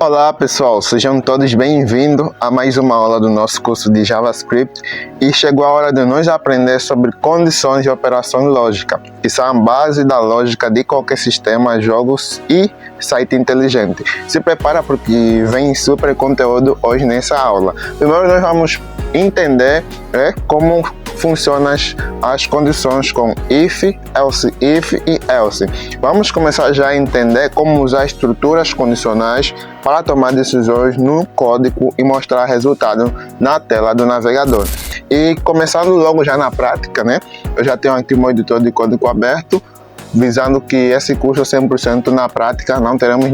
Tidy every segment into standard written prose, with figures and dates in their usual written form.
Olá pessoal, sejam todos bem-vindos a mais uma aula do nosso curso de JavaScript e chegou a hora de nós aprender sobre condições de operação lógica, que são a base da lógica de qualquer sistema, jogos e site inteligente. Se prepara porque vem super conteúdo hoje nessa aula. Primeiro nós vamos entender como funcionam as condições com if, else if e else. Vamos começar já a entender como usar estruturas condicionais para tomar decisões no código e mostrar resultado na tela do navegador. E começando logo já na prática, eu já tenho aqui o meu editor de código aberto, visando que esse curso é 100% na prática, não teremos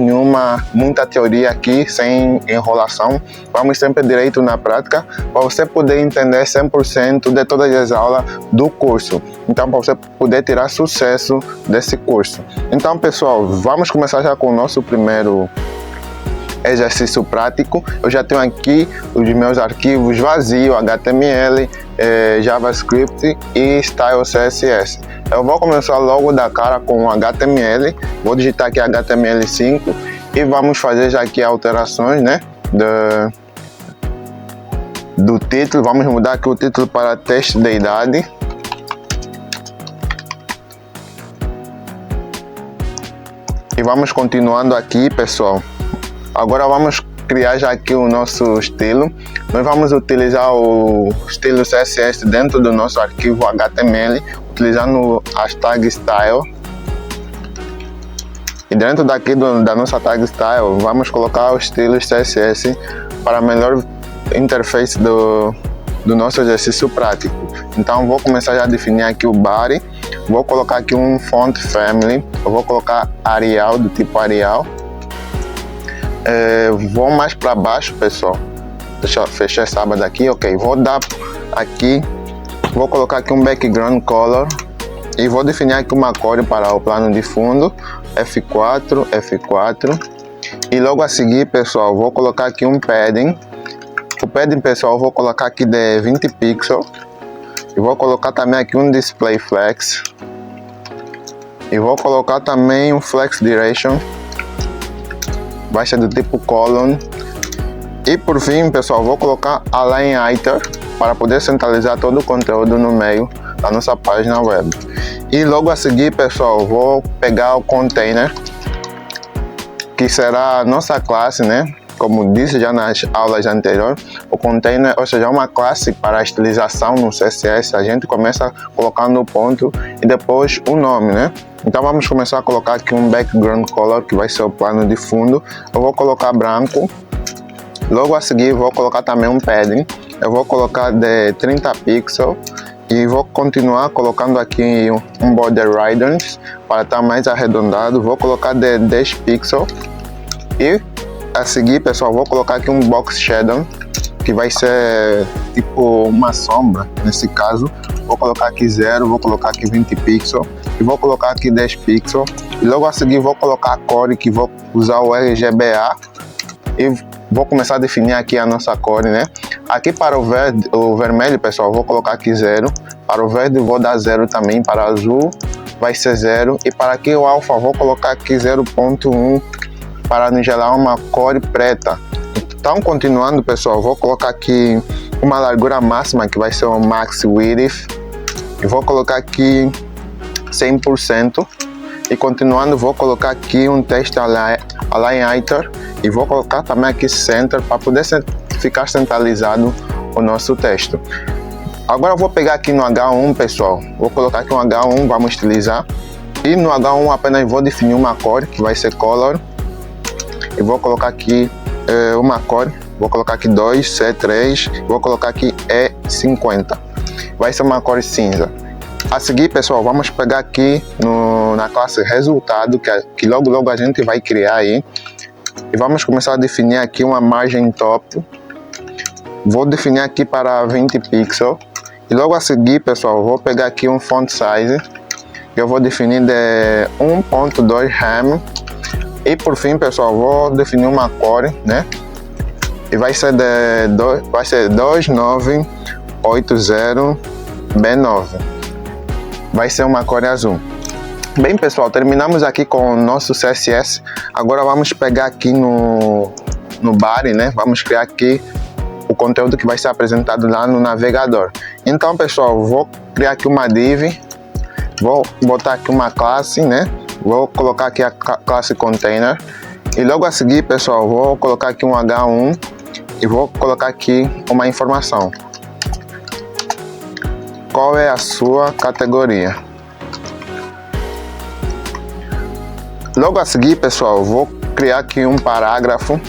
muita teoria aqui, sem enrolação. Vamos sempre direito na prática, para você poder entender 100% de todas as aulas do curso. Então, para você poder tirar sucesso desse curso. Então, pessoal, vamos começar já com o nosso primeiro exercício prático. Eu já tenho aqui os meus arquivos vazios, HTML, JavaScript e Style CSS. Eu vou começar logo da cara com o HTML, vou digitar aqui HTML5 e vamos fazer já aqui alterações do título. Vamos mudar aqui o título para teste de idade. E vamos continuando aqui, pessoal. Agora vamos criar já aqui o nosso estilo. Nós vamos utilizar o estilo CSS dentro do nosso arquivo HTML, utilizando as tags style. E dentro daqui da nossa tag style, vamos colocar o estilo CSS para a melhor interface do nosso exercício prático. Então vou começar já a definir aqui o body. Vou colocar aqui um font family. Eu vou colocar Arial, do tipo Arial. Vou mais para baixo, pessoal. Deixa eu fechar essa aba daqui, ok. Vou dar aqui, vou colocar aqui um background color e vou definir aqui uma cor para o plano de fundo, F4. E logo a seguir, pessoal, vou colocar aqui um padding. O padding, pessoal, eu vou colocar aqui de 20 pixels. E vou colocar também aqui um display flex. E vou colocar também um flex duration. Vai ser do tipo column. E por fim, pessoal, vou colocar align iter para poder centralizar todo o conteúdo no meio da nossa página web. E logo a seguir, pessoal, vou pegar o container, que será a nossa classe, Como disse já nas aulas anteriores, o container, ou seja, uma classe para a estilização no CSS. A gente começa colocando o ponto e depois o nome, Então vamos começar a colocar aqui um background color, que vai ser o plano de fundo. Eu vou colocar branco. Logo a seguir vou colocar também um padding. Eu vou colocar de 30 pixels. E vou continuar colocando aqui um border radius para estar mais arredondado. Vou colocar de 10 pixels. E a seguir, pessoal, vou colocar aqui um box shadow, que vai ser tipo uma sombra, nesse caso. Vou colocar aqui 0, vou colocar aqui 20 pixels e vou colocar aqui 10 pixels. E logo a seguir vou colocar a cor, que vou usar o RGBA e vou começar a definir aqui a nossa cor, Aqui para o vermelho, pessoal, vou colocar aqui 0. Para o verde vou dar 0 também. Para o azul vai ser 0. E para aqui o alfa vou colocar aqui 0.1 para nos gerar uma cor preta. Então, continuando, pessoal, vou colocar aqui uma largura máxima, que vai ser o max width. E vou colocar aqui 100%. E continuando, vou colocar aqui um text align iter. E vou colocar também aqui center, para poder ficar centralizado o nosso texto. Agora eu vou pegar aqui no H1, pessoal. Vou colocar aqui um H1, vamos utilizar. E no H1 apenas vou definir uma cor, que vai ser color. E vou colocar aqui uma cor. Vou colocar aqui 2, C3. Vou colocar aqui E50. Vai ser uma cor cinza. A seguir, pessoal, vamos pegar aqui na classe resultado, que logo a gente vai criar aí. E vamos começar a definir aqui uma margem top. Vou definir aqui para 20 pixels. E logo a seguir, pessoal, vou pegar aqui um font size, que eu vou definir de 1.2 rem. E por fim, pessoal, vou definir uma cor, E vai ser 2980B9. Vai ser uma cor azul. Bem, pessoal, terminamos aqui com o nosso CSS. Agora vamos pegar aqui no no body, né? Vamos criar aqui o conteúdo que vai ser apresentado lá no navegador. Então, pessoal, vou criar aqui uma div, vou botar aqui uma classe, né? Vou colocar aqui a classe container e logo a seguir, pessoal, vou colocar aqui um H1 e vou colocar aqui uma informação. Qual é a sua categoria? Logo a seguir, pessoal, vou criar aqui um parágrafo.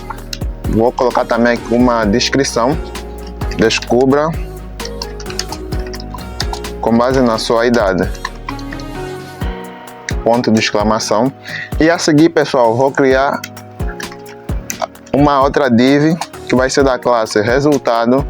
Vou colocar também aqui uma descrição. Descubra com base na sua idade. Ponto de exclamação. E a seguir, pessoal, vou criar uma outra div que vai ser da classe resultado.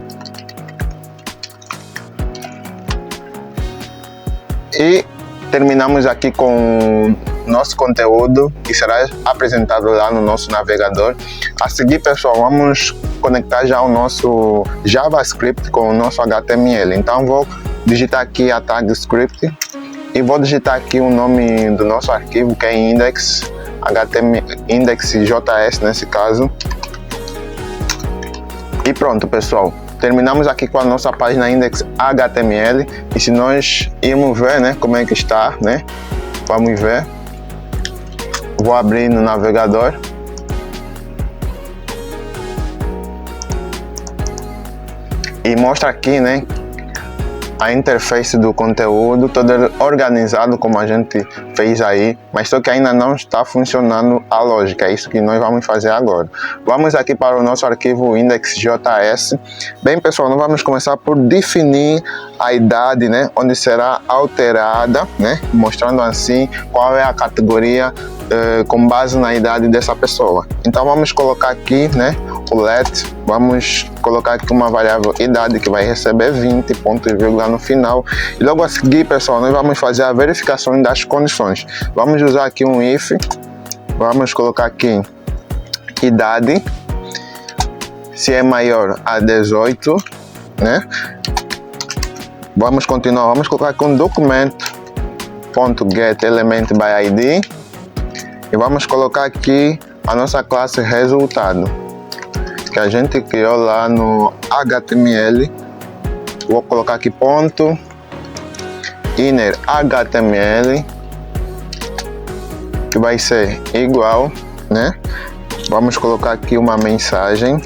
E terminamos aqui com nosso conteúdo que será apresentado lá no nosso navegador. A seguir, pessoal, vamos conectar já o nosso JavaScript com o nosso HTML. Então vou digitar aqui a tag script e vou digitar aqui o nome do nosso arquivo, que é index, index.js nesse caso. E pronto, pessoal, terminamos aqui com a nossa página index.html. E se nós irmos ver, né, como é que está, né, vamos ver. Vou abrir no navegador. E mostra aqui, né, a interface do conteúdo, todo organizado como a gente fez aí, mas só que ainda não está funcionando a lógica. É isso que nós vamos fazer agora. Vamos aqui para o nosso arquivo index.js. Bem, pessoal, nós vamos começar por definir a idade, né, onde será alterada, né, mostrando assim qual é a categoria com base na idade dessa pessoa. Então vamos colocar aqui, né, o let, vamos colocar aqui uma variável idade que vai receber 20, ponto e vírgula no final. E logo a seguir, pessoal, nós vamos fazer a verificação das condições. Vamos usar aqui um if, vamos colocar aqui idade, se é maior a 18, né? Vamos continuar, vamos colocar aqui um documento.getElementById e vamos colocar aqui a nossa classe resultado que a gente criou lá no HTML. Vou colocar aqui ponto inner HTML, que vai ser igual, né? Vamos colocar aqui uma mensagem.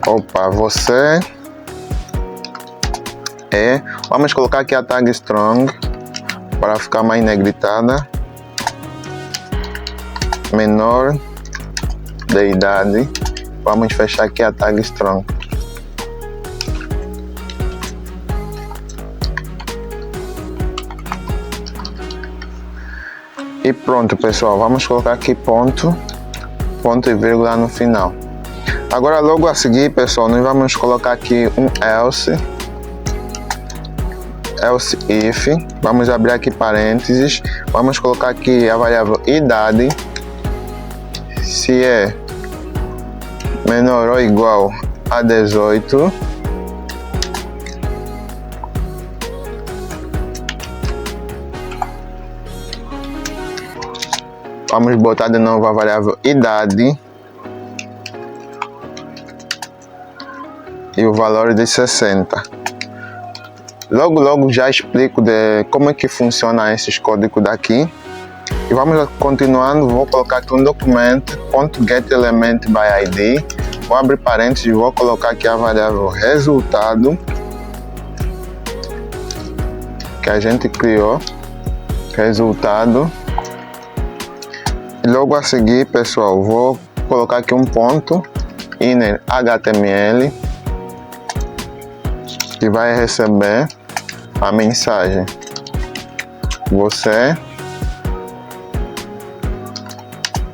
Opa, você é. Vamos colocar aqui a tag strong para ficar mais negritada. Menor de idade. Vamos fechar aqui a tag strong. E pronto, pessoal. Vamos colocar aqui ponto e vírgula no final. Agora, logo a seguir, pessoal, nós vamos colocar aqui um else if. Vamos abrir aqui parênteses. Vamos colocar aqui a variável idade, se é menor ou igual a 18. Vamos botar de novo a variável idade e o valor de 60. Logo já explico de como é que funciona esses códigos daqui. E vamos continuando, vou colocar aqui um documento.getElementById. Vou abrir parênteses e vou colocar aqui a variável resultado que a gente criou. Resultado. E logo a seguir, pessoal, vou colocar aqui um ponto inner HTML que vai receber a mensagem. Você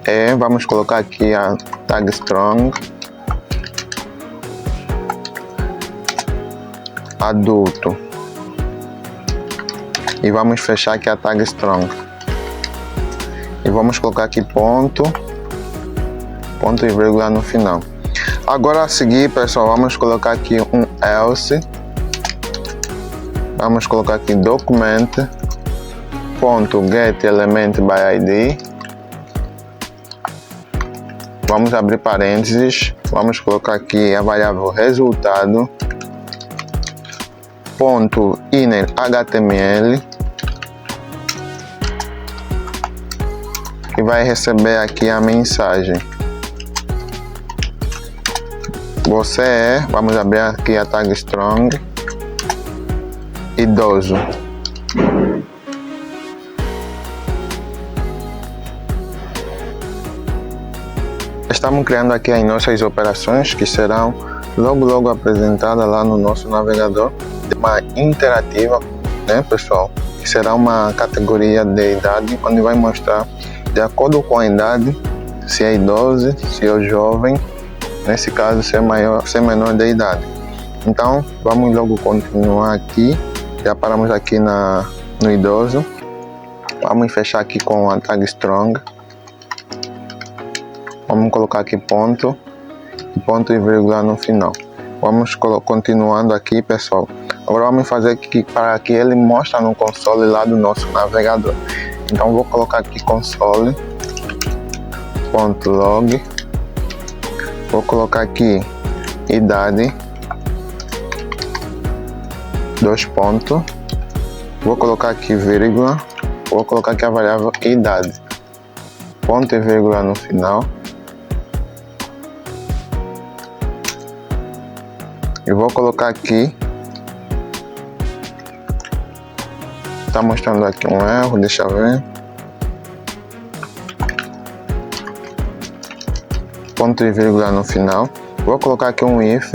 é, vamos colocar aqui a tag strong, adulto, e vamos fechar aqui a tag strong e vamos colocar aqui ponto e vírgula no final. Agora a seguir, pessoal, vamos colocar aqui um else Vamos colocar aqui document.getElementById. Vamos abrir parênteses. Vamos colocar aqui a variável resultado. .innerHTML. E vai receber aqui a mensagem. Você é, vamos abrir aqui a tag strong, idoso. Estamos criando aqui as nossas operações que serão logo apresentadas lá no nosso navegador de uma interativa, né, pessoal? Que será uma categoria de idade, onde vai mostrar de acordo com a idade, se é idoso, se é jovem, nesse caso se é maior, se é menor de idade. Então vamos logo continuar aqui. Já paramos aqui no idoso. Vamos fechar aqui com a tag strong. Vamos colocar aqui ponto e vírgula no final. Vamos continuando aqui, pessoal. Agora vamos fazer aqui para que ele mostre no console lá do nosso navegador. Então vou colocar aqui console.log. Vou colocar aqui idade, 2 pontos. Vou colocar aqui vírgula. Vou colocar aqui a variável idade, ponto e vírgula no final. E vou colocar aqui, tá mostrando aqui um erro, deixa eu ver. Ponto e vírgula no final. Vou colocar aqui um if.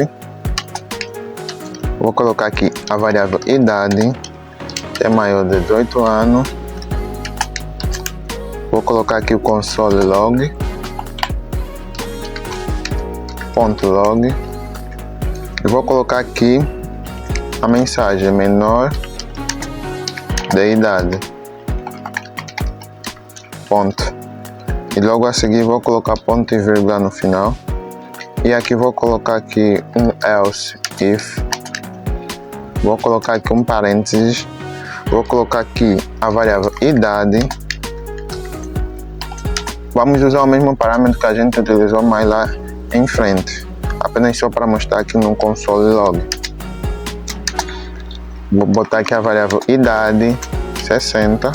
Vou colocar aqui a variável idade, que é maior de 18 anos. Vou colocar aqui o console log. Ponto log. E vou colocar aqui a mensagem menor de idade. Ponto. E logo a seguir vou colocar ponto e vírgula no final. E aqui vou colocar aqui um else if. Vou colocar aqui um parênteses. Vou colocar aqui a variável idade. Vamos usar o mesmo parâmetro que a gente utilizou mais lá em frente. Apenas só para mostrar aqui no console log. Vou botar aqui a variável idade 60.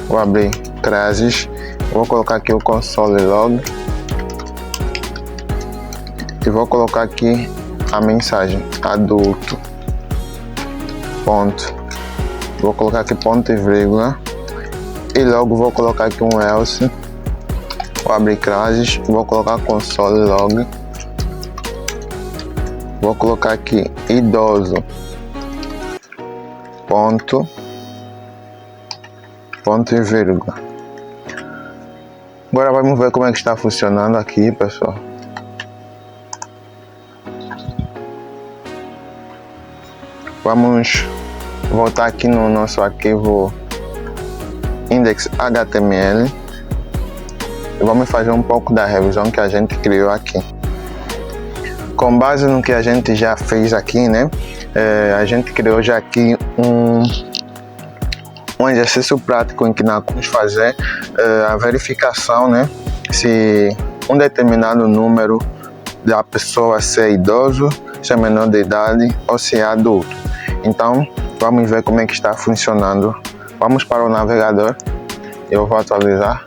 Vou abrir classes. Vou colocar aqui o console log. E vou colocar aqui a mensagem adulto. Ponto. Vou colocar aqui ponto e vírgula. E logo vou colocar aqui um else. Vou abrir classes. Vou colocar console log. Vou colocar aqui idoso. Ponto e vírgula. Agora vamos ver como é que está funcionando aqui, pessoal. Vamos voltar aqui no nosso arquivo index.html e vamos fazer um pouco da revisão que a gente criou aqui. Com base no que a gente já fez aqui, né? A gente criou já aqui um exercício prático em que nós vamos fazer a verificação, né? Se um determinado número da pessoa se é idoso, se é menor de idade ou se é adulto. Então, vamos ver como é que está funcionando. Vamos para o navegador. Eu vou atualizar.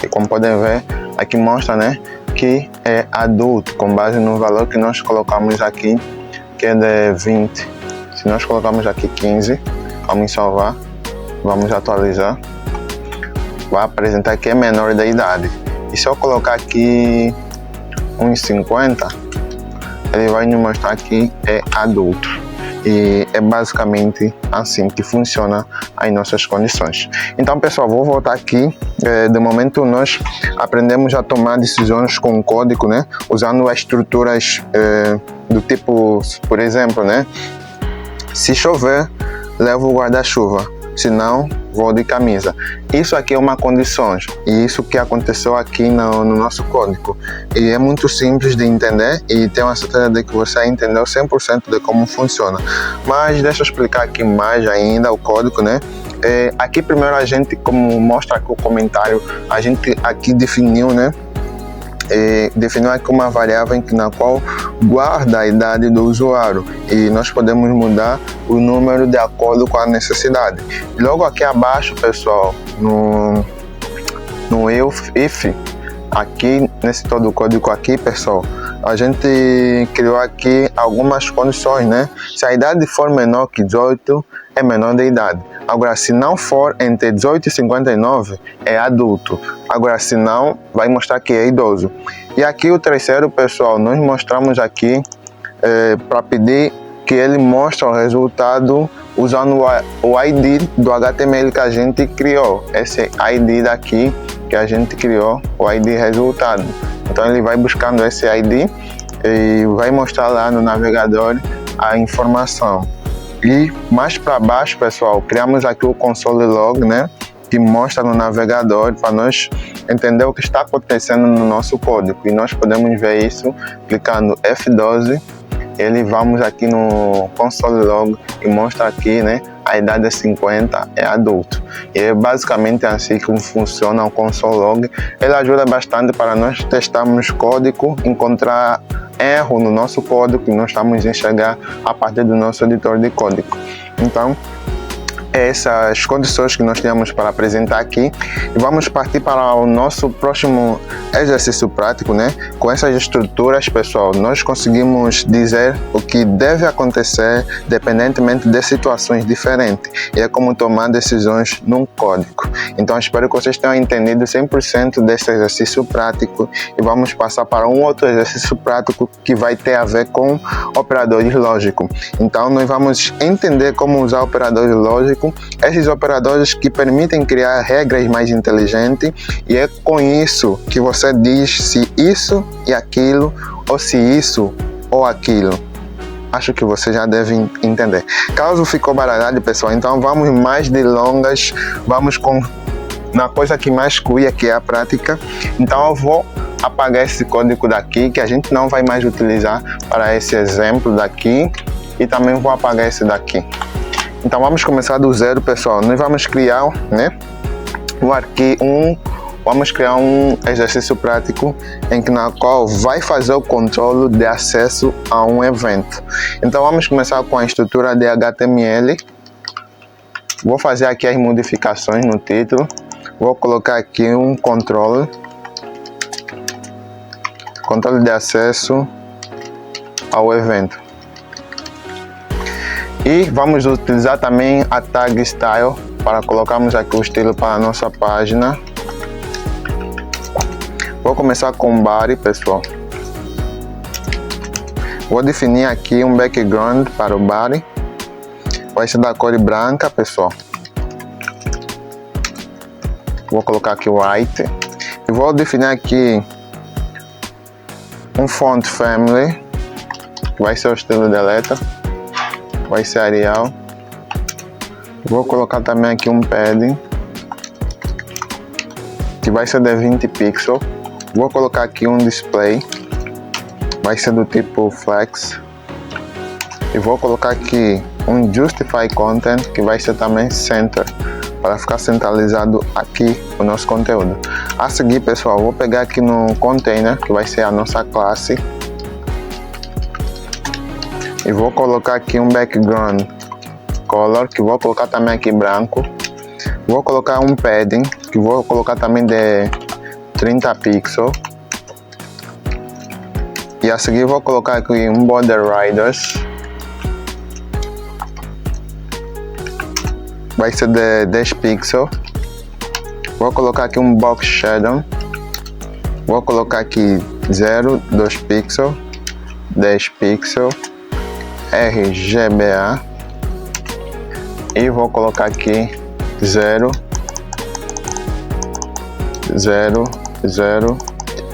E como podem ver, aqui mostra, né, que é adulto, com base no valor que nós colocamos aqui, que é de 20. Se nós colocamos aqui 15, vamos salvar, vamos atualizar. Vai apresentar que é menor da idade. E se eu colocar aqui 1,50, ele vai nos mostrar que é adulto. E é basicamente assim que funciona as nossas condições. Então, pessoal, vou voltar aqui. De momento nós aprendemos a tomar decisões com código, né? Usando as estruturas do tipo, por exemplo, né? Se chover, levo o guarda-chuva. Se não, vou de camisa. Isso aqui é uma condição, e isso que aconteceu aqui no nosso código. E é muito simples de entender, e tenho a certeza de que você entendeu 100% de como funciona. Mas deixa eu explicar aqui mais ainda o código, né? Aqui primeiro a gente, como mostra aqui o comentário, a gente aqui definiu, né? Definiu aqui uma variável na qual guarda a idade do usuário, e nós podemos mudar o número de acordo com a necessidade. E logo aqui abaixo, pessoal, no if, aqui nesse todo o código aqui, pessoal, a gente criou aqui algumas condições, né? Se a idade for menor que 18, é menor de idade. Agora, se não for entre 18 e 59, é adulto. Agora, se não, vai mostrar que é idoso. E aqui o terceiro, pessoal, nós mostramos aqui para pedir que ele mostre o resultado usando o ID do HTML que a gente criou. Esse ID daqui que a gente criou, o ID resultado. Então ele vai buscando esse ID e vai mostrar lá no navegador a informação. E mais para baixo, pessoal, criamos aqui o console log, né, que mostra no navegador para nós entender o que está acontecendo no nosso código. E nós podemos ver isso clicando F12. Ele vamos aqui no console log e mostra aqui, né, a idade é 50, é adulto. E é basicamente assim que funciona o console log. Ele ajuda bastante para nós testarmos código, encontrar erro no nosso código que nós estamos a enxergar a partir do nosso editor de código. Então, essas condições que nós temos para apresentar aqui, e vamos partir para o nosso próximo exercício prático, né? Com essas estruturas, pessoal, nós conseguimos dizer o que deve acontecer dependentemente de situações diferentes, e é como tomar decisões num código. Então, espero que vocês tenham entendido 100% desse exercício prático, e vamos passar para um outro exercício prático que vai ter a ver com operadores lógicos. Então, nós vamos entender como usar operadores lógicos, esses operadores que permitem criar regras mais inteligentes, e é com isso que você diz se isso e aquilo, ou se isso ou aquilo. Acho que você já deve entender. Caso ficou baralhado, pessoal, então vamos mais delongas, vamos na coisa que mais cuida, que é a prática. Então eu vou apagar esse código daqui, que a gente não vai mais utilizar para esse exemplo daqui, e também vou apagar esse daqui. Então vamos começar do zero, pessoal. Nós vamos criar, né, vamos criar um exercício prático na qual vai fazer o controle de acesso a um evento. Então vamos começar com a estrutura de HTML. Vou fazer aqui as modificações no título. Vou colocar aqui um controle de acesso ao evento. E vamos utilizar também a tag style para colocarmos aqui o estilo para a nossa página. Vou começar com body, pessoal. Vou definir aqui um background para o body. Vai ser da cor branca, pessoal. Vou colocar aqui white. E vou definir aqui um font family, que vai ser o estilo de letra. Vai ser Arial. Vou colocar também aqui um padding, que vai ser de 20 pixels. Vou colocar aqui um display, vai ser do tipo flex. E vou colocar aqui um justify content, que vai ser também center, para ficar centralizado aqui o nosso conteúdo. A seguir, pessoal, vou pegar aqui no container, que vai ser a nossa classe, e vou colocar aqui um background color, que vou colocar também aqui branco. Vou colocar um padding, que vou colocar também de 30 pixels. E a seguir vou colocar aqui um border riders, vai ser de 10 pixels. Vou colocar aqui um box shadow, vou colocar aqui 0, 2 pixels, 10 pixels, RGBA, e vou colocar aqui 0, 0, 0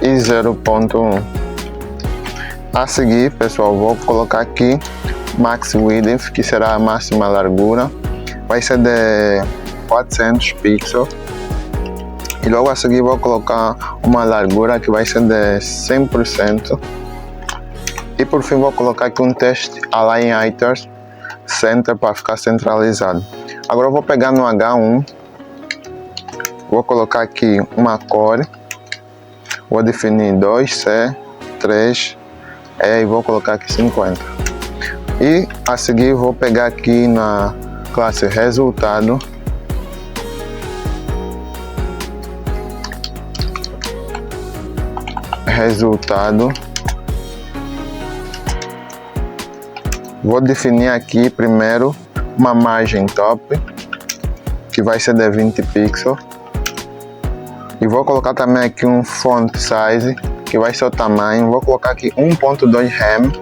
e 0.1. A seguir, pessoal, vou colocar aqui max width, que será a máxima largura, vai ser de 400 pixels. E logo a seguir vou colocar uma largura que vai ser de 100%. E por fim vou colocar aqui um texto Align Items Center para ficar centralizado. Agora eu vou pegar no H1, vou colocar aqui uma cor, vou definir 2C, 3, e vou colocar aqui 50. E a seguir vou pegar aqui na classe resultado, vou definir aqui primeiro uma margem top, que vai ser de 20 pixels. E vou colocar também aqui um font size, que vai ser o tamanho. Vou colocar aqui 1.2 rem.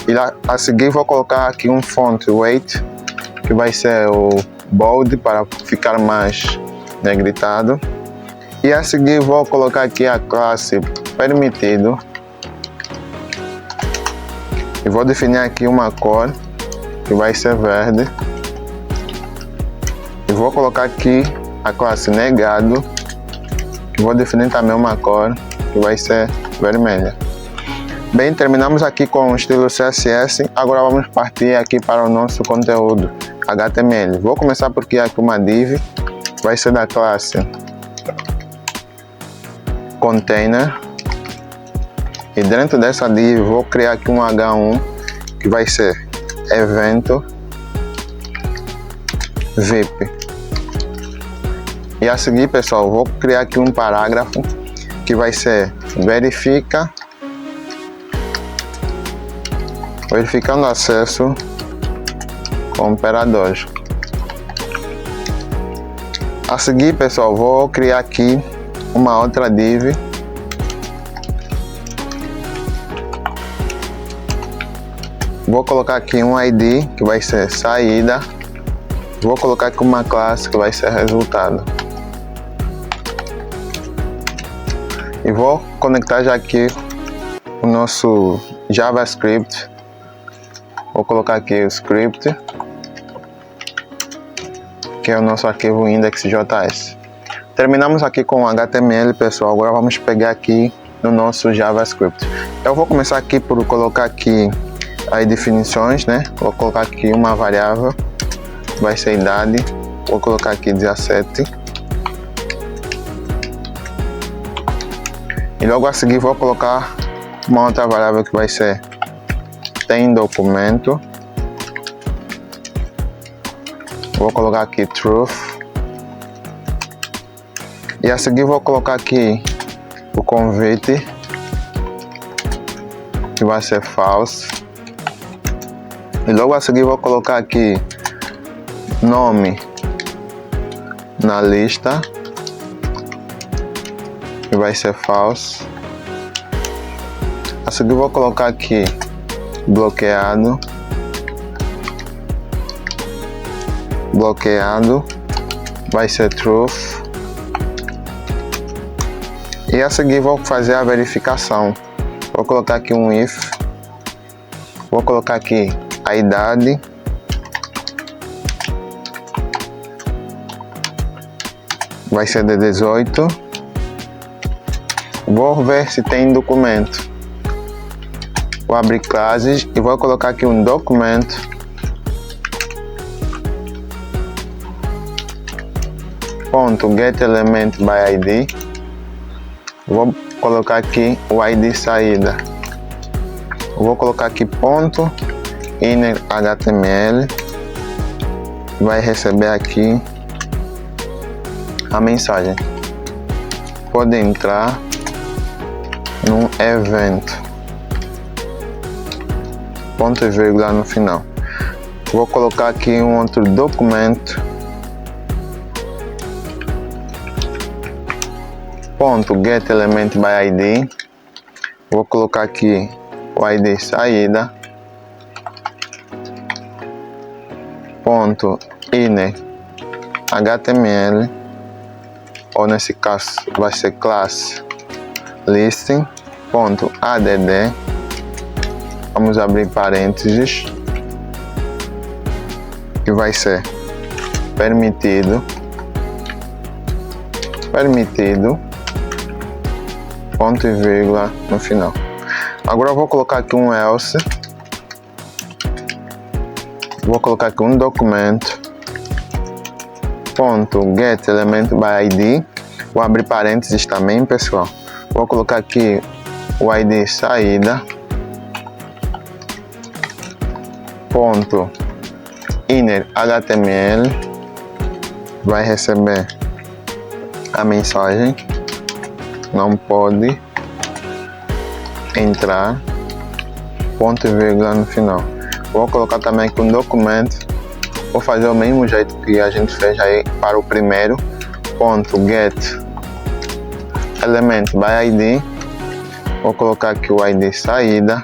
E a seguir vou colocar aqui um font weight, que vai ser o bold para ficar mais negritado. E a seguir vou colocar aqui a classe permitido. E vou definir aqui uma cor, que vai ser verde. E vou colocar aqui a classe negado, que vou definir também uma cor, que vai ser vermelha. Bem, terminamos aqui com o estilo CSS. Agora vamos partir aqui para o nosso conteúdo HTML. Vou começar por criar aqui uma div, vai ser da classe Container. E dentro dessa div vou criar aqui um H1, que vai ser evento VIP. E a seguir, pessoal, vou criar aqui um parágrafo, que vai ser verificando acesso com operadores. A seguir, pessoal, vou criar aqui uma outra div, vou colocar aqui um ID, que vai ser saída. Vou colocar aqui uma classe, que vai ser resultado. E vou conectar já aqui o nosso JavaScript. Vou colocar aqui o script, que é o nosso arquivo index.js. Terminamos aqui com o HTML, pessoal. Agora vamos pegar aqui no nosso JavaScript. Eu vou começar aqui por colocar aqui as definições, né? Vou colocar aqui uma variável, vai ser idade. Vou colocar aqui 17. E logo a seguir vou colocar uma outra variável, que vai ser tem documento. Vou colocar aqui truth. E a seguir vou colocar aqui o convite, que vai ser false. E logo a seguir vou colocar aqui nome na lista, que vai ser false. A seguir vou colocar aqui bloqueado, vai ser truth. E a seguir vou fazer a verificação. Vou colocar aqui um if, vou colocar aqui a idade, vai ser de 18. Vou ver se tem documento. Vou abrir classes e vou colocar aqui um documento. Get element by ID. Vou colocar aqui o ID saída. Vou colocar aqui ponto inner HTML. Vai receber aqui a mensagem: pode entrar num evento. Ponto e vírgula no final. Vou colocar aqui um outro documento. Get element by ID. Vou colocar aqui o ID saída. Inner HTML, ou nesse caso vai ser classe listing. Add. Vamos abrir parênteses, que vai ser permitido. permitido, ponto e vírgula no final. Agora eu vou colocar aqui um else, vou colocar aqui um documento, ponto get element by id, vou abrir parênteses também, pessoal. Vou colocar aqui o id saída, ponto inner html, vai receber a mensagem não pode entrar, ponto e vírgula no final. Vou colocar também aqui um documento, vou fazer o mesmo jeito que a gente fez aí para o primeiro, ponto get element by id, vou colocar aqui o id saída,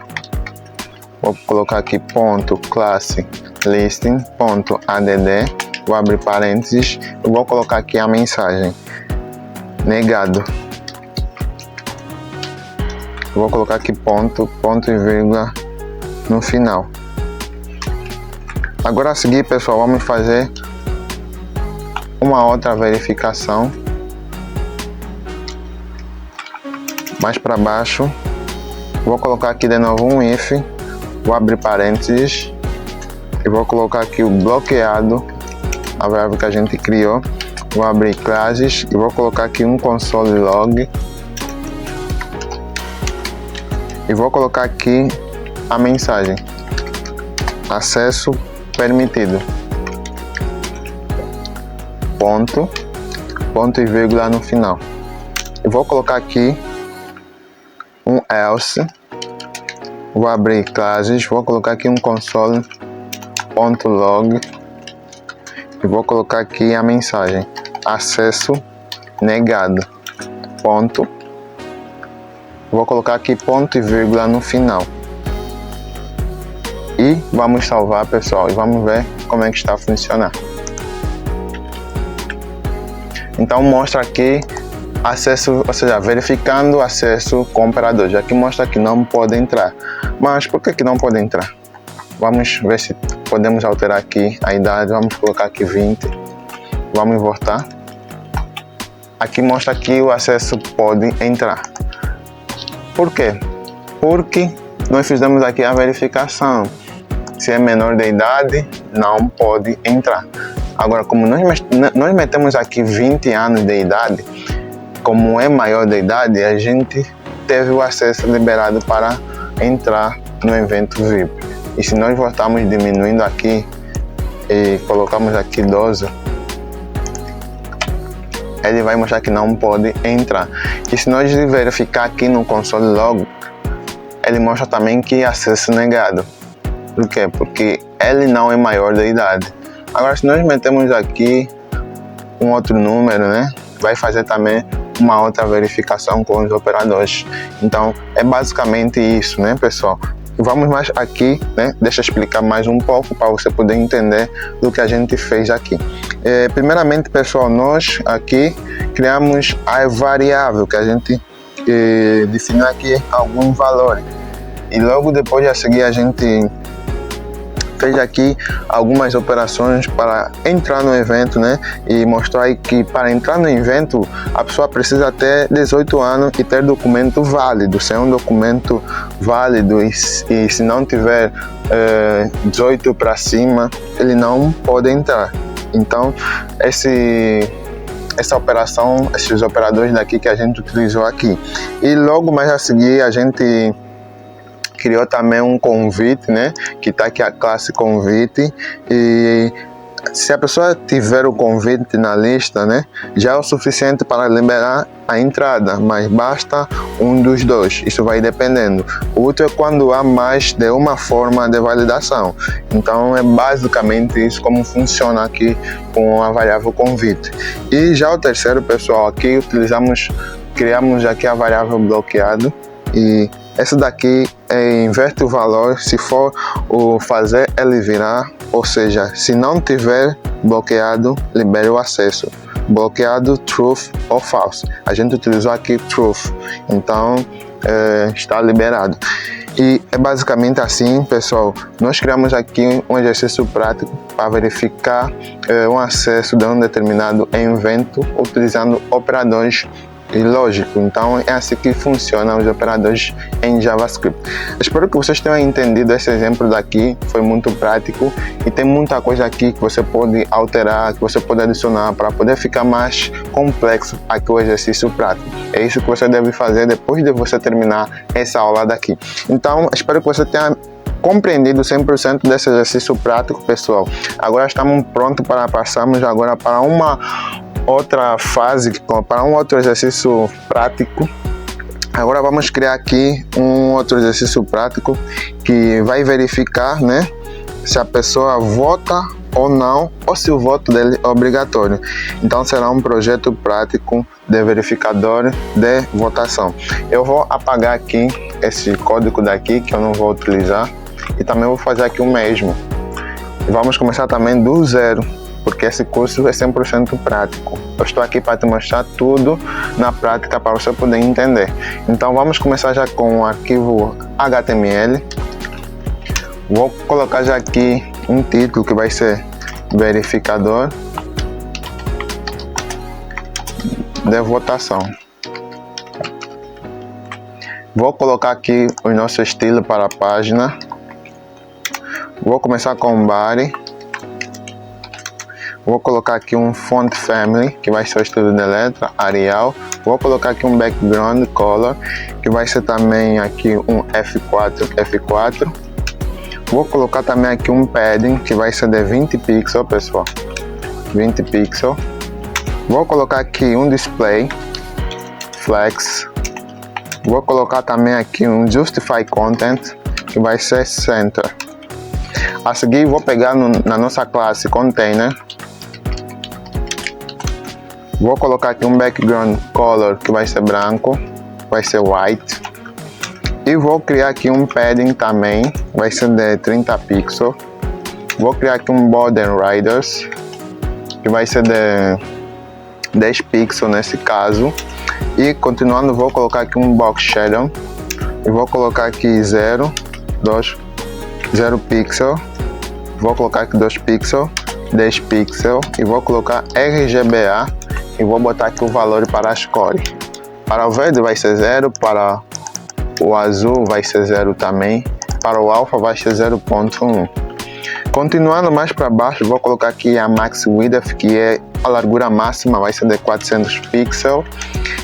vou colocar aqui ponto classe listing, ponto add, vou abrir parênteses e vou colocar aqui a mensagem negado. Vou colocar aqui ponto e vírgula no final. Agora a seguir, pessoal, vamos fazer uma outra verificação. Mais para baixo, vou colocar aqui de novo um if, vou abrir parênteses e vou colocar aqui o bloqueado, a variável que a gente criou. Vou abrir classes e vou colocar aqui um console log e vou colocar aqui a mensagem acesso permitido, ponto e vírgula no final. E vou colocar aqui um else, vou abrir classes, vou colocar aqui um console.log e vou colocar aqui a mensagem acesso negado, ponto, vou colocar aqui ponto e vírgula no final e vamos salvar, pessoal, e vamos ver como é que está a funcionar. Então mostra aqui acesso, ou seja, verificando acesso com operador, já que mostra que não pode entrar. Mas por que não pode entrar? Vamos ver se podemos alterar aqui a idade, vamos colocar aqui 20, vamos voltar. Aqui mostra que o acesso pode entrar. Por quê? Porque nós fizemos aqui a verificação. Se é menor de idade, não pode entrar. Agora, como nós metemos aqui 20 anos de idade, como é maior de idade, a gente teve o acesso liberado para entrar no evento VIP. E se nós voltarmos diminuindo aqui e colocamos aqui 12, ele vai mostrar que não pode entrar. E se nós verificar aqui no console log, ele mostra também que acesso negado. Por quê? Porque ele não é maior de idade. Agora, se nós metemos aqui um outro número, né, vai fazer também uma outra verificação com os operadores. Então, é basicamente isso, né, pessoal? Vamos mais aqui, né? Deixa eu explicar mais um pouco para você poder entender do que a gente fez aqui. Primeiramente, pessoal, nós aqui criamos a variável que a gente definiu aqui algum valor. E logo depois a seguir a gente fez aqui algumas operações para entrar no evento, né? E mostrar aí que para entrar no evento a pessoa precisa ter 18 anos e ter documento válido. Se é um documento válido e se não tiver 18 para cima, ele não pode entrar. Então essa operação, esses operadores daqui que a gente utilizou aqui. E logo mais a seguir a gente criou também um convite, né, que está aqui a classe convite, e se a pessoa tiver o convite na lista, né, já é o suficiente para liberar a entrada, mas basta um dos dois, isso vai dependendo. O outro é quando há mais de uma forma de validação. Então é basicamente isso como funciona aqui com a variável convite. E já o terceiro, pessoal, aqui criamos aqui a variável bloqueado, e essa daqui inverte o valor se for o fazer ele virar, ou seja, se não tiver bloqueado, libere o acesso. Bloqueado, truth ou false. A gente utilizou aqui truth, então está liberado. E é basicamente assim, pessoal. Nós criamos aqui um exercício prático para verificar um acesso de um determinado evento utilizando operadores lógico. Então é assim que funcionam os operadores em JavaScript. Espero que vocês tenham entendido esse exemplo daqui, foi muito prático e tem muita coisa aqui que você pode alterar, que você pode adicionar para poder ficar mais complexo aqui o exercício prático. É isso que você deve fazer depois de você terminar essa aula daqui. Então espero que você tenha compreendido 100% desse exercício prático, pessoal. Agora estamos prontos para passarmos agora para uma outra fase, para um outro exercício prático. Agora vamos criar aqui um outro exercício prático que vai verificar, né, se a pessoa vota ou não, ou se o voto dele é obrigatório. Então será um projeto prático de verificador de votação. Eu vou apagar aqui esse código daqui que eu não vou utilizar e também vou fazer aqui o mesmo. Vamos começar também do zero, porque esse curso é 100% prático. Eu estou aqui para te mostrar tudo na prática para você poder entender. Então vamos começar já com o arquivo HTML. Vou colocar já aqui um título que vai ser verificador de votação. Vou colocar aqui o nosso estilo para a página. Vou começar com body. Vou colocar aqui um font family, que vai ser o estilo de letra, Arial. Vou colocar aqui um background color, que vai ser também aqui um F4. Vou colocar também aqui um padding, que vai ser de 20 pixels, pessoal. 20 pixels. Vou colocar aqui um display, flex. Vou colocar também aqui um justify content, que vai ser center. A seguir vou pegar na nossa classe container. Vou colocar aqui um background color que vai ser branco, vai ser white. E vou criar aqui um padding também, vai ser de 30 pixels. Vou criar aqui um border riders, que vai ser de 10 pixels nesse caso. E continuando, vou colocar aqui um box shadow. E vou colocar aqui 0 pixels. Vou colocar aqui 2 pixels, 10 pixels. E vou colocar RGBA. E vou botar aqui o valor para as cores. Para o verde vai ser 0, para o azul vai ser 0 também, para o alfa vai ser 0.1. Continuando mais para baixo, vou colocar aqui a max width, que é a largura máxima, vai ser de 400 pixels.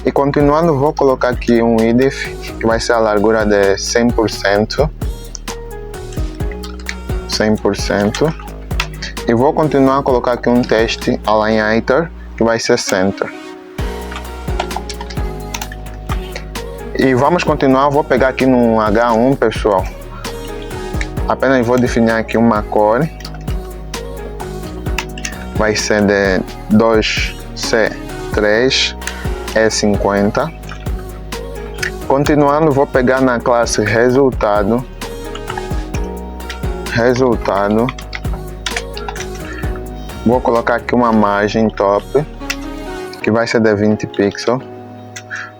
E continuando, vou colocar aqui um width, que vai ser a largura de 100%. E vou continuar a colocar aqui um texto alignator, que vai ser center. E vamos continuar, vou pegar aqui no H1, pessoal. Apenas vou definir aqui uma cor. Vai ser de 2C3 E50. Continuando, vou pegar na classe resultado. Vou colocar aqui uma margem top, que vai ser de 20 pixels.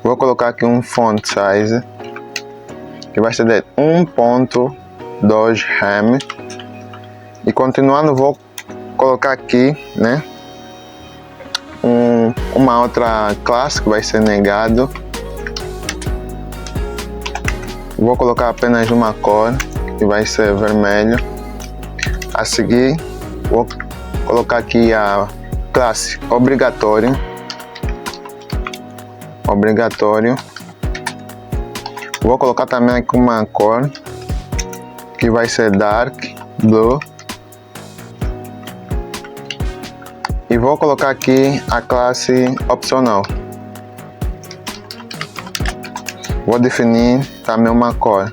Vou colocar aqui um font size, que vai ser de 1.2 rem. E continuando, vou colocar aqui, né, uma outra classe que vai ser negado. Vou colocar apenas uma cor, que vai ser vermelho. A seguir, vou colocar aqui a classe obrigatório. Vou colocar também aqui uma cor, que vai ser dark blue. E vou colocar aqui a classe opcional. Vou definir também uma cor,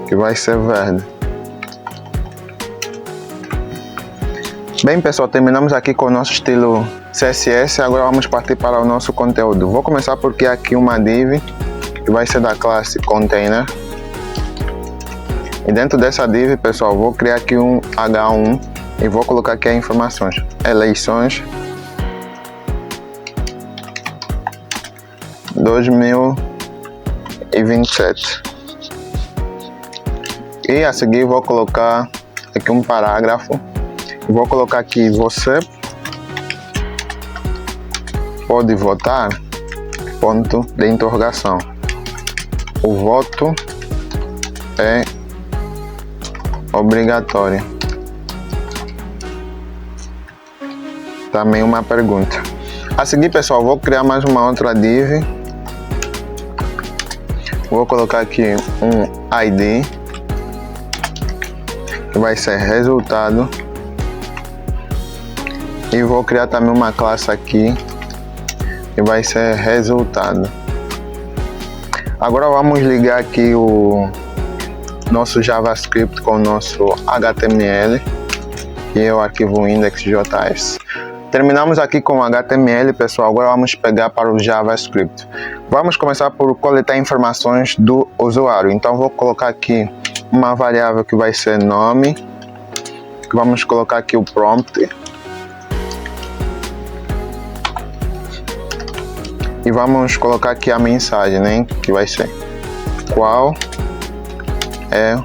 que vai ser verde. Bem, pessoal, terminamos aqui com o nosso estilo CSS. Agora vamos partir para o nosso conteúdo. Vou começar por criar aqui uma div, que vai ser da classe container. E dentro dessa div, pessoal, vou criar aqui um H1 e vou colocar aqui as informações. Eleições 2027. E a seguir vou colocar aqui um parágrafo. Vou colocar aqui: você pode votar? Ponto de interrogação. O voto é obrigatório. Também uma pergunta. A seguir, pessoal, vou criar mais uma outra div. Vou colocar aqui um ID, que vai ser resultado. E vou criar também uma classe aqui, que vai ser resultado. Agora vamos ligar aqui o nosso JavaScript com o nosso HTML, que é o arquivo index.js. Terminamos aqui com o HTML, pessoal. Agora vamos pegar para o JavaScript. Vamos começar por coletar informações do usuário. Então vou colocar aqui uma variável que vai ser nome. Vamos colocar aqui o prompt. E vamos colocar aqui a mensagem, né? Que vai ser: qual é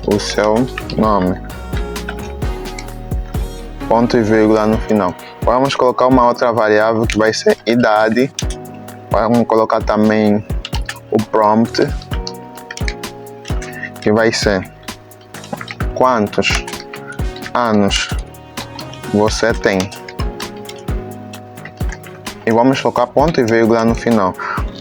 o seu nome? Ponto e vírgula no final. Vamos colocar uma outra variável que vai ser idade. Vamos colocar também o prompt, que vai ser: quantos anos você tem? E vamos colocar ponto e vírgula no final.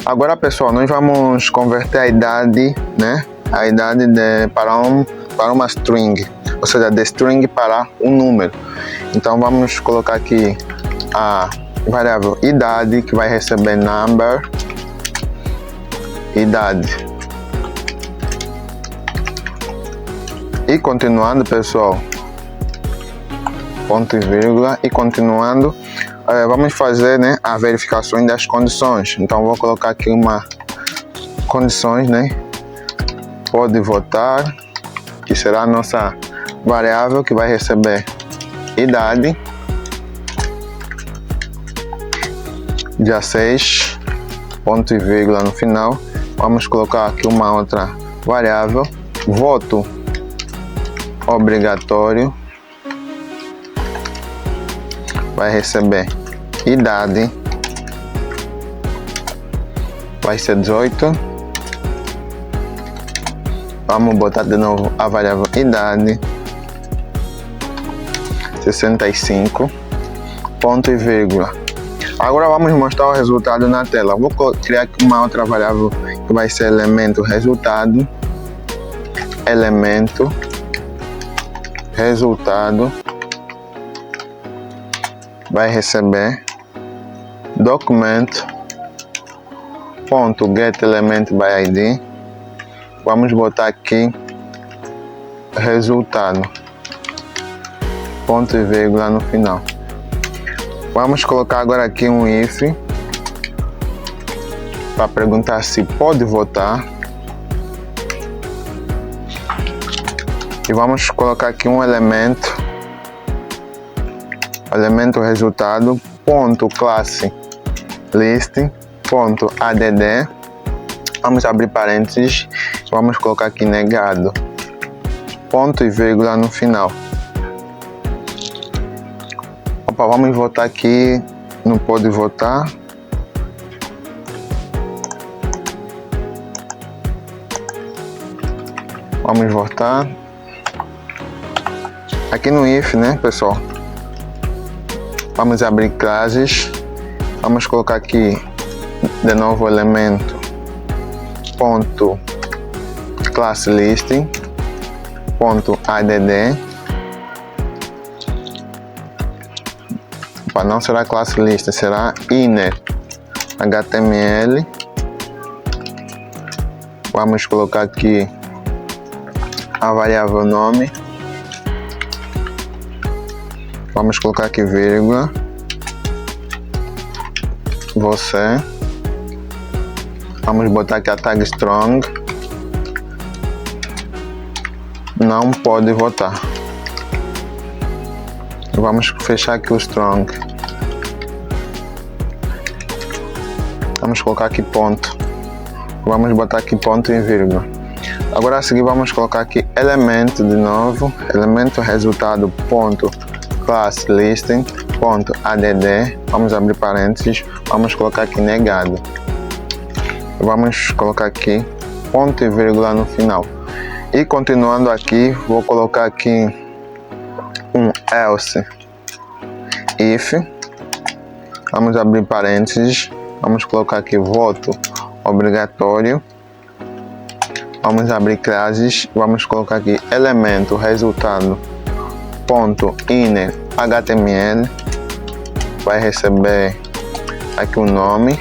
Agora, pessoal, nós vamos converter a idade, né? A idade para uma string, ou seja, de string para um número. Então vamos colocar aqui a variável idade, que vai receber number, idade. E continuando, pessoal, ponto e vírgula, e continuando, vamos fazer, né, a verificação das condições. Então vou colocar aqui uma condições, né? Pode votar, que será a nossa variável que vai receber idade. Dia 6, ponto e vírgula no final. Vamos colocar aqui uma outra variável: voto obrigatório. Vai receber idade. Vai ser 18. Vamos botar de novo a variável idade. 65, ponto e vírgula. Agora vamos mostrar o resultado na tela. Vou criar aqui uma outra variável que vai ser elemento resultado. Elemento resultado vai receber documento ponto get element by id. Vamos botar aqui resultado, ponto e vírgula no final. Vamos colocar agora aqui um if para perguntar se pode votar. E vamos colocar aqui um elemento resultado ponto classe list ponto add. Vamos abrir parênteses. Vamos colocar aqui negado, ponto e vírgula no final. Opa, vamos votar aqui no pode votar. Vamos votar aqui no if, né, pessoal? Vamos abrir classes. Vamos colocar aqui de novo elemento ponto classe listing ponto add. Não será classe list, será inner HTML. Vamos colocar aqui a variável nome. Vamos colocar aqui vírgula. Você. Vamos botar aqui a tag strong. Não pode votar. Vamos fechar aqui o strong. Vamos colocar aqui ponto. Vamos botar aqui ponto e vírgula. Agora a seguir vamos colocar aqui elemento de novo, elemento resultado ponto class listing ponto add, vamos abrir parênteses, vamos colocar aqui negado, vamos colocar aqui ponto e vírgula no final. E continuando aqui, vou colocar aqui um else if, vamos abrir parênteses, vamos colocar aqui voto obrigatório, vamos abrir classes, vamos colocar aqui elemento resultado ponto inner html, vai receber aqui o nome,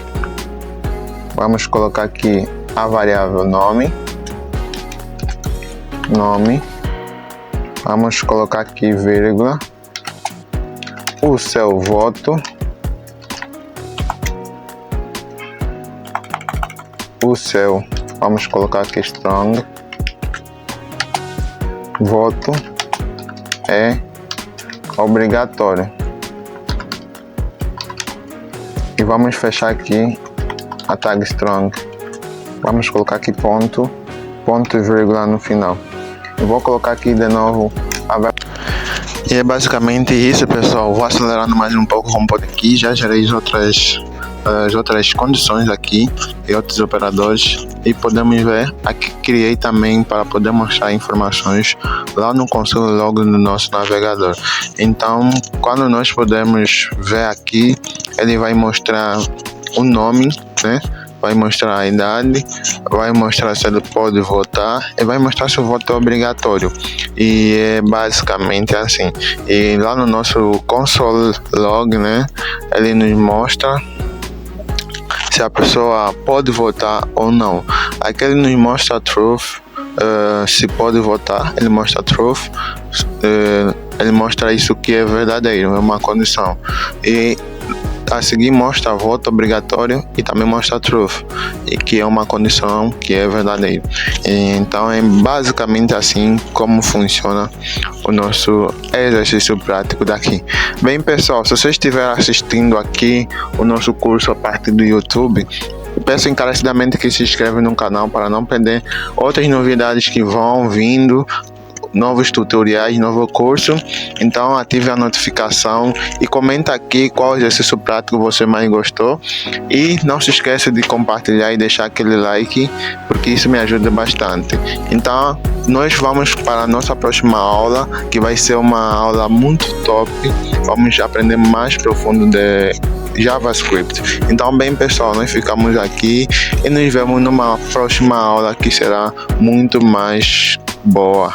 vamos colocar aqui a variável nome, vamos colocar aqui vírgula, o seu voto, vamos colocar aqui strong, voto é obrigatório, e vamos fechar aqui a tag strong, vamos colocar aqui ponto e vírgula no final. Eu vou colocar aqui de novo e é basicamente isso, pessoal. Vou acelerando mais um pouco como pode aqui, já gerei as outras condições aqui e outros operadores, e podemos ver aqui, criei também para poder mostrar informações lá no console log do nosso navegador. Então quando nós podemos ver aqui, ele vai mostrar o nome, né? Vai mostrar a idade, vai mostrar se ele pode votar e vai mostrar se o voto é obrigatório. E é basicamente assim. E lá no nosso console log, né, ele nos mostra se a pessoa pode votar ou não. Aqui ele nos mostra truth, se pode votar, ele mostra truth, ele mostra isso que é verdadeiro, é uma condição. E a seguir mostra voto obrigatório e também mostra truth, e que é uma condição que é verdadeiro. Então é basicamente assim como funciona o nosso exercício prático daqui. Bem, pessoal, se vocês estiverem assistindo aqui o nosso curso a partir do YouTube, peço encarecidamente que se inscrevam no canal para não perder outras novidades que vão vindo, novos tutoriais, novo curso. Então ative a notificação e comenta aqui qual exercício prático você mais gostou, e não se esqueça de compartilhar e deixar aquele like, porque isso me ajuda bastante. Então nós vamos para a nossa próxima aula, que vai ser uma aula muito top. Vamos aprender mais profundo de JavaScript. Então bem, pessoal, nós ficamos aqui e nos vemos numa próxima aula que será muito mais boa.